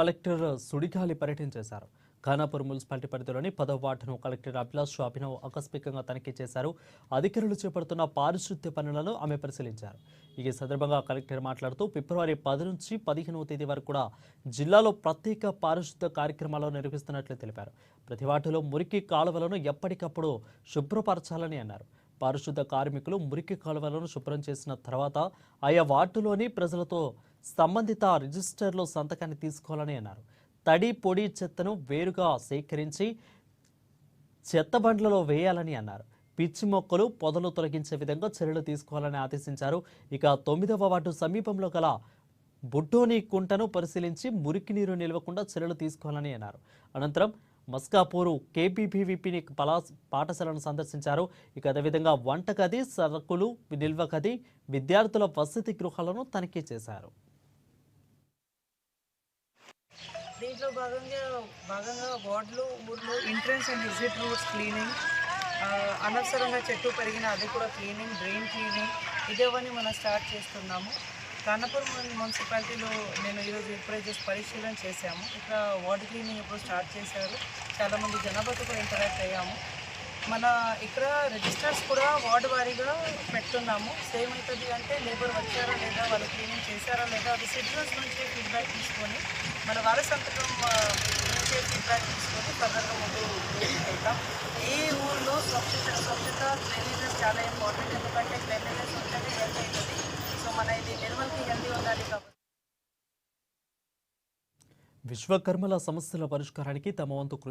Collector సుడిగాలి పర్యటించారు. Khanapur municipality పరిధిలోని 10వ వార్డును కలెక్టర్ అభిలాష్ అభినవ్ ఆకస్మికంగా తనిఖీ చేశారు. అధికారులు చేపడుతున్న పారిశుద్ధ్య పనులను ఆమె పరిశీలించారు. ఈ సందర్భంగా కలెక్టర్ మాట్లాడుతూ ఫిబ్రవరి 10 నుంచి 15వ తేదీ వరకు కూడా జిల్లాలో ప్రత్యేక పారిశుద్ధ్య కార్యక్రమాలు నిర్వహిస్తున్నట్లు తెలిపారు. ప్రతి వార్డులో మురికి కాలువలను ఎప్పటికప్పుడు శుభ్రపరచాలని అన్నారు. పారిశుద్ధ్య కార్మికులు మురికి కాలువలను శుభ్రం చేసిన తర్వాత ఆయా వార్డులోని ప్రజలతో సంబంధిత రిజిస్టర్లో సంతకాన్ని తీసుకోవాలని అన్నారు. తడి పొడి చెత్తను వేరుగా సేకరించి చెత్త బండ్లలో వేయాలని అన్నారు. పిచ్చి మొక్కలు పొదలు తొలగించే విధంగా చర్యలు తీసుకోవాలని ఆదేశించారు. ఇక 9వ వార్డు సమీపంలో గల బుడ్డోని కుంటను పరిశీలించి మురికి నీరు నిలవకుండా చర్యలు తీసుకోవాలని అన్నారు. అనంతరం మస్కాపూరు కేబీబీవీపీ పాఠశాలను సందర్శించారు. ఇక అదేవిధంగా వంటగది, సరుకులు నిల్వ గది, విద్యార్థుల వసతి గృహాలను తనిఖీ చేశారు. దీంట్లో భాగంగా వార్డులు, ఊర్లు entrance and exit roads cleaning, అనవసరంగా చెట్టు పెరిగిన అది కూడా క్లీనింగ్, డ్రైన్ క్లీనింగ్, ఇదేవన్నీ మనం స్టార్ట్ చేస్తున్నాము. ఖానాపూర్ మున్సిపాలిటీలో నేను ఈరోజు ఇప్పుడే జస్ట్ పరిశీలన చేశాము. ఇక్కడ వార్డు క్లీనింగ్ ఇప్పుడు స్టార్ట్ చేశారు. చాలామంది జనాభాతో కూడా ఇంటరాక్ట్ అయ్యాము. మన ఇక్కడ రిజిస్టర్స్ కూడా వార్డు వారీగా పెడుతున్నాము. సేమ్ అవుతుంది అంటే లేబర్ వచ్చారా లేదా, వాళ్ళు క్లీనింగ్ చేశారా లేదా, అది సిటిజన్స్ నుంచి ఫీడ్బ్యాక్ తీసుకొని మన వారి సంతకం నుంచే ఫీడ్బ్యాక్ తీసుకొని ఫర్దర్గా ముందు వెళ్తాం. ఈ ఊళ్ళో స్వచ్ఛత క్లీనినెస్ చాలా ఇంపార్టెంట్. ఎందుకంటే క్లీనినెస్ ఉంటేనే హెల్త్ అవుతుంది. సో మన ఇది నిర్మల్కి హెల్తీ ఉండాలి కాబట్టి విశ్వకర్మల సమస్యల పరిష్కారానికి తమ వంతు